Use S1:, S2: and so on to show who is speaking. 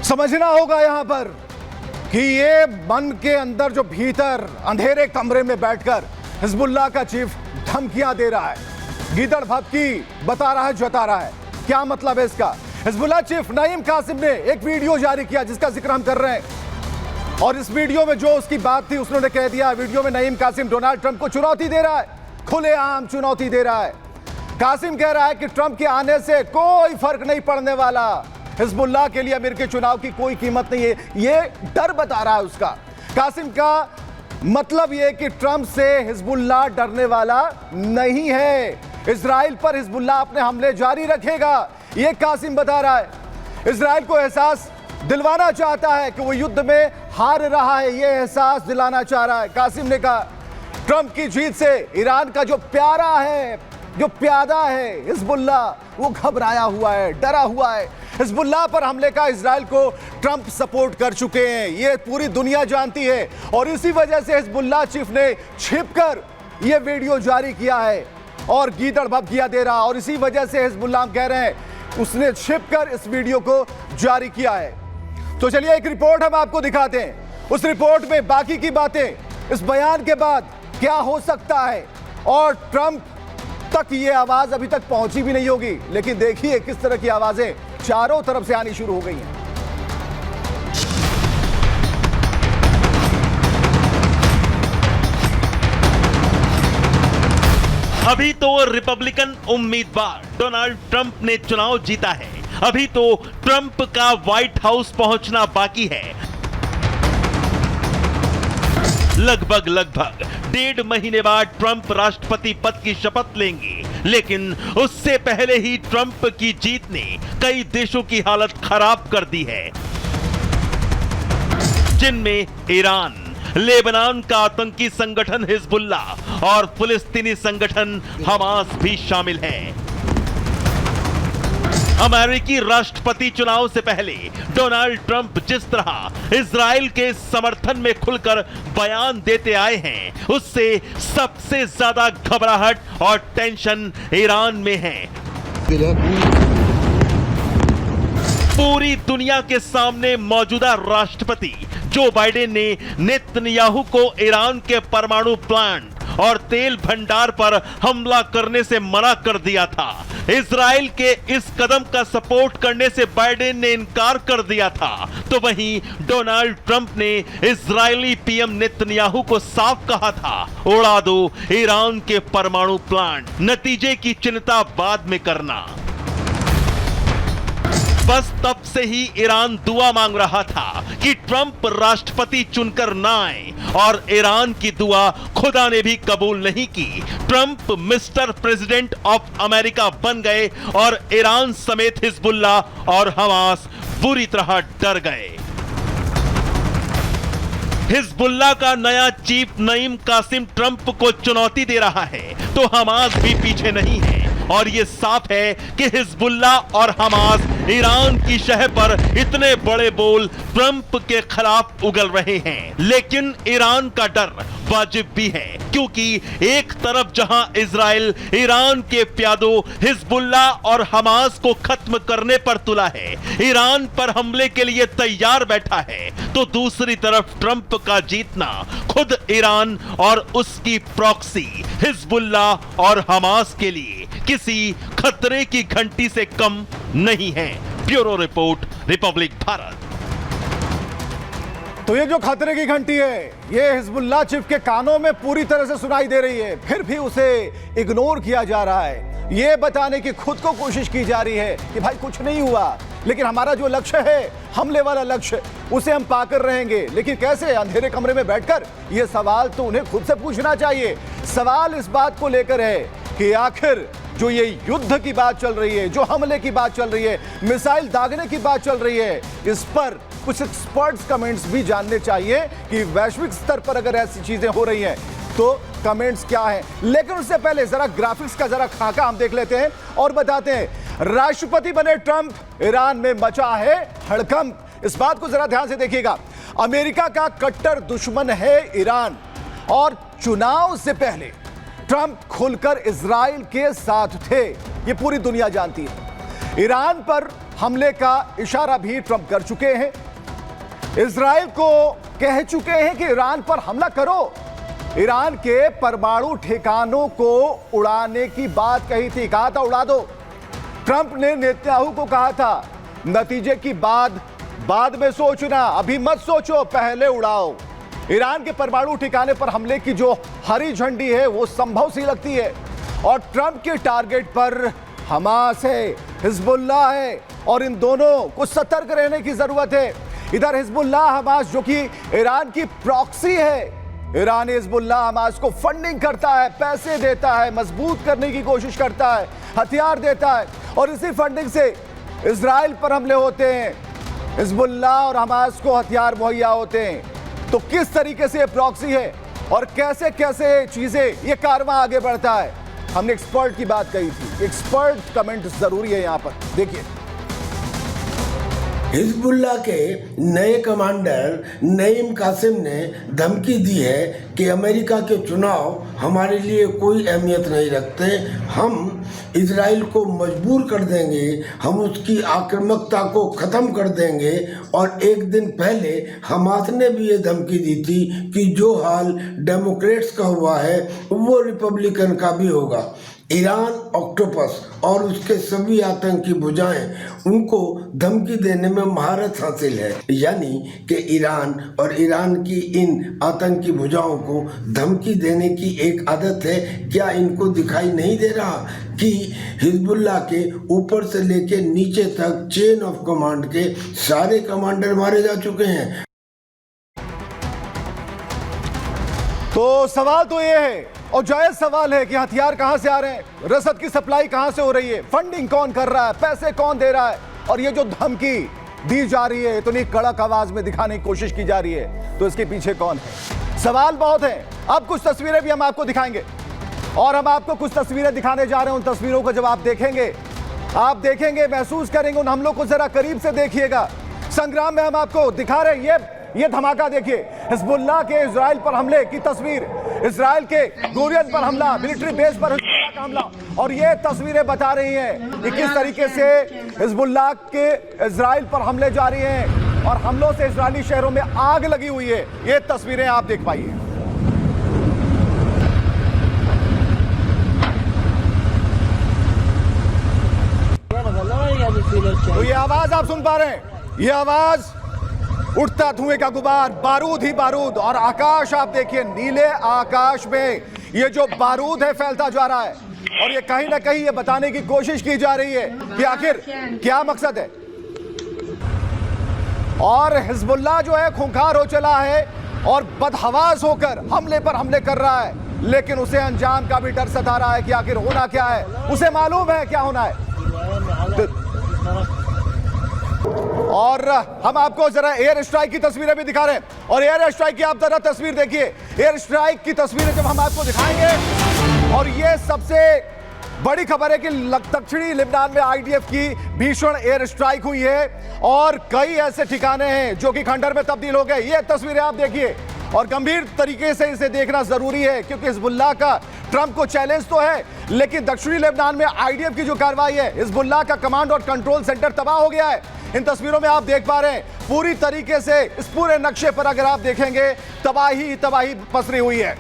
S1: समझना होगा यहां पर कि ये मन के अंदर जो भीतर अंधेरे कमरे में बैठकर हिजबुल्लाह का चीफ धमकियां दे रहा है, गीदड़ भभकी बता रहा है, जता रहा है। क्या मतलब है इसका? हिजबुल्लाह चीफ नईम कासिम ने एक वीडियो जारी किया जिसका जिक्र हम कर रहे हैं, और इस वीडियो में जो उसकी बात थी उसने कह दिया। वीडियो में नईम कासिम डोनाल्ड ट्रंप को चुनौती दे रहा है, खुलेआम चुनौती दे रहा है। कासिम कह रहा है कि ट्रंप के आने से कोई फर्क नहीं पड़ने वाला, हिजबुल्लाह के लिए अमेरिकी चुनाव की कोई कीमत नहीं है, ये डर बता रहा है उसका। कासिम का मतलब यह कि ट्रंप से हिजबुल्लाह डरने वाला नहीं है, इजराइल पर हिजबुल्लाह अपने हमले जारी रखेगा, यह कासिम बता रहा है। इजराइल को एहसास दिलवाना चाहता है कि वो युद्ध में हार रहा है, यह एहसास दिलाना चाह रहा है। कासिम ने कहा ट्रंप की जीत से ईरान का जो प्यारा है, जो प्यादा है हिजबुल्लाह, वो घबराया हुआ है, डरा हुआ है। हिजबुल्लाह पर हमले का इजराइल को ट्रंप सपोर्ट कर चुके हैं, ये पूरी दुनिया जानती है, और इसी वजह से हिजबुल्लाह चीफ ने छिपकर ये वीडियो जारी किया है और गीदड़ भभकियां दे रहा, और इसी वजह से हिजबुल्लाह कह रहे हैं उसने छिपकर इस वीडियो को जारी किया है। तो चलिए एक रिपोर्ट हम आपको दिखाते हैं, उस रिपोर्ट में बाकी की बातें, इस बयान के बाद क्या हो सकता है, और ट्रंप तक ये आवाज अभी तक पहुंची भी नहीं होगी, लेकिन देखिए किस तरह की आवाजें चारों तरफ से आनी शुरू हो गई हैं।
S2: अभी तो रिपब्लिकन उम्मीदवार डोनाल्ड ट्रंप ने चुनाव जीता है, अभी तो ट्रंप का व्हाइट हाउस पहुंचना बाकी है। लगभग 1.5 महीने बाद ट्रंप राष्ट्रपति पद की शपथ लेंगे, लेकिन उससे पहले ही ट्रंप की जीत ने कई देशों की हालत खराब कर दी है, जिनमें ईरान, लेबनान का आतंकी संगठन हिजबुल्लाह और फिलिस्तीनी संगठन हमास भी शामिल है। अमेरिकी राष्ट्रपति चुनाव से पहले डोनाल्ड ट्रंप जिस तरह इजराइल के समर्थन में खुलकर बयान देते आए हैं, उससे सबसे ज्यादा घबराहट और टेंशन ईरान में है। पूरी दुनिया के सामने मौजूदा राष्ट्रपति जो बाइडेन ने नेतन्याहू को ईरान के परमाणु प्लांट और तेल भंडार पर हमला करने से मना कर दिया था। इजराइल के इस कदम का सपोर्ट करने से बाइडेन ने इनकार कर दिया था, तो वहीं डोनाल्ड ट्रंप ने इजरायली पीएम नेतन्याहू को साफ कहा था, उड़ा दो ईरान के परमाणु प्लांट, नतीजे की चिंता बाद में करना। बस तब से ही ईरान दुआ मांग रहा था कि ट्रंप राष्ट्रपति चुनकर ना आए, और ईरान की दुआ खुदा ने भी कबूल नहीं की। Trump mister president of America बन गए और ईरान समेत हिजबुल्लाह और हमास बुरी तरह डर गए। हिजबुल्लाह का नया चीफ नईम कासिम ट्रंप को चुनौती दे रहा है, तो हमास भी पीछे नहीं है, और यह साफ है कि हिजबुल्लाह और हमास ईरान की शह पर इतने बड़े बोल ट्रंप के खिलाफ उगल रहे हैं। लेकिन ईरान का डर वाजिब भी है, क्योंकि एक तरफ जहां इजराइल ईरान के प्यादों हिजबुल्लाह और हमास को खत्म करने पर तुला है, ईरान पर हमले के लिए तैयार बैठा है, तो दूसरी तरफ ट्रंप का जीतना खुद ईरान और उसकी प्रॉक्सी हिजबुल्लाह और हमास के लिए किसी खतरे की घंटी से कम नहीं है। Bureau report, Republic Bharat.
S1: तो ये जो खतरे की घंटी है, ये हिजबुल्लाह चीफ के कानों में पूरी तरह से सुनाई दे रही है, फिर भी उसे इग्नोर किया जा रहा है। ये बताने की खुद को कोशिश की जा रही है कि भाई कुछ नहीं हुआ, लेकिन हमारा जो लक्ष्य है, हमले वाला लक्ष्य, उसे हम पाकर रहेंगे। लेकिन कैसे? अंधेरे कमरे में बैठकर। ये सवाल तो उन्हें खुद से पूछना चाहिए। सवाल इस बात को लेकर है कि आखिर जो ये युद्ध की बात चल रही है, जो हमले की बात चल रही है, मिसाइल दागने की बात चल रही है, इस पर कुछ एक्सपर्ट्स कमेंट्स भी जानने चाहिए कि वैश्विक स्तर पर अगर ऐसी चीजें हो रही हैं तो कमेंट्स क्या हैं। लेकिन उससे पहले जरा ग्राफिक्स का जरा खाका हम देख लेते हैं और बताते हैं। राष्ट्रपति बने ट्रंप, ईरान में मचा है हड़कंप। इस बात को जरा ध्यान से देखिएगा। अमेरिका का कट्टर दुश्मन है ईरान, और चुनाव से पहले ट्रंप खुलकर इजराइल के साथ थे, ये पूरी दुनिया जानती है। ईरान पर हमले का इशारा भी ट्रंप कर चुके हैं। इजराइल को कह चुके हैं कि ईरान पर हमला करो। ईरान के परमाणु ठिकानों को उड़ाने की बात कही थी, कहा था उड़ा दो। ट्रंप ने नेतन्याहू को कहा था नतीजे की बाद में सोचना, अभी मत सोचो, पहले उड़ाओ। ईरान के परमाणु ठिकाने पर हमले की जो हरी झंडी है वो संभव सी लगती है और ट्रंप के टारगेट पर हमास है, हिजबुल्लाह है और इन दोनों को सतर्क रहने की जरूरत है। इधर हिजबुल्लाह हमास जो कि ईरान की प्रॉक्सी है, ईरान हिजबुल्लाह हमास को फंडिंग करता है, पैसे देता है, मजबूत करने की कोशिश करता है, हथियार देता है और इसी फंडिंग से इजराइल पर हमले होते हैं, हिजबुल्लाह और हमास को हथियार मुहैया होते हैं। तो किस तरीके से ये प्रॉक्सी है और कैसे कैसे चीजें ये कारवां आगे बढ़ता है, हमने एक्सपर्ट की बात कही थी। एक्सपर्ट कमेंट जरूरी है यहां पर, देखिए।
S3: हिजबुल्लाह के नए कमांडर नईम कासिम ने धमकी दी है कि अमेरिका के चुनाव हमारे लिए कोई अहमियत नहीं रखते, हम इजराइल को मजबूर कर देंगे, हम उसकी आक्रामकता को ख़त्म कर देंगे। और एक दिन पहले हमास ने भी ये धमकी दी थी कि जो हाल डेमोक्रेट्स का हुआ है वो रिपब्लिकन का भी होगा। ईरान ऑक्टोपस और उसके सभी आतंकी भुजाएं उनको धमकी देने में महारत हासिल है, यानी कि ईरान और ईरान की इन आतंकी भुजाओं को धमकी देने की एक आदत है। क्या इनको दिखाई नहीं दे रहा कि हिजबुल्लाह के ऊपर से लेके नीचे तक चेन ऑफ कमांड के सारे कमांडर मारे जा चुके हैं।
S1: तो सवाल तो ये है और जायज सवाल है कि हथियार कहां से आ रहे हैं, रसद की सप्लाई कहां से हो रही है, फंडिंग कौन कर रहा है, पैसे कौन दे रहा है और ये जो धमकी दी जा रही है इतनी कड़क आवाज में दिखाने की कोशिश की जा रही है, तो इसके पीछे कौन है। सवाल बहुत है। अब कुछ तस्वीरें भी हम आपको दिखाएंगे और हम आपको कुछ तस्वीरें दिखाने जा रहे हैं। उन तस्वीरों को जब आप देखेंगे महसूस करेंगे, उन हमलों को जरा करीब से देखिएगा। संग्राम में हम आपको दिखा रहे हैं ये धमाका देखिए, हिजबुल्लाह के इजराइल पर हमले की तस्वीर, इजराइल के गुरियन पर हमला, मिलिट्री बेस पर हिजबुल्लाह का हमला और ये तस्वीरें बता रही हैं कि किस तरीके से हिजबुल्लाह के इजराइल पर हमले जारी हैं और हमलों से इजरायली शहरों में आग लगी हुई है। ये तस्वीरें आप देख पाइए। तो ये आवाज आप सुन पा रहे हैं, ये आवाज उठता धुएं का गुबार, बारूद ही बारूद और आकाश आप देखिए, नीले आकाश में ये जो बारूद है फैलता जा रहा है और ये कहीं ना कहीं ये बताने की कोशिश की जा रही है कि आखिर क्या मकसद है। और हिजबुल्लाह जो है खूंखार हो चला है और बदहवास होकर हमले पर हमले कर रहा है, लेकिन उसे अंजाम का भी डर सता रहा है कि आखिर होना क्या है, उसे मालूम है क्या होना है। और हम आपको जरा एयर स्ट्राइक की तस्वीरें भी दिखा रहे हैं और एयर स्ट्राइक की आप जरा तस्वीर देखिए। एयर स्ट्राइक की तस्वीरें जब हम आपको दिखाएंगे और ये सबसे बड़ी खबर है कि दक्षिणी लेबनान में आईडीएफ की भीषण एयर स्ट्राइक हुई है और कई ऐसे ठिकाने हैं जो कि खंडर में तब्दील हो गए। ये तस्वीरें आप देखिए और गंभीर तरीके से इसे देखना जरूरी है क्योंकि हिजबुल्लाह का ट्रंप को चैलेंज तो है, लेकिन दक्षिणी लेबनान में आईडीएफ की जो कार्रवाई है, हिजबुल्लाह का कमांड और कंट्रोल सेंटर तबाह हो गया है। इन तस्वीरों में आप देख पा रहे हैं पूरी तरीके से इस पूरे नक्शे पर अगर आप देखेंगे तबाही पसरी हुई है।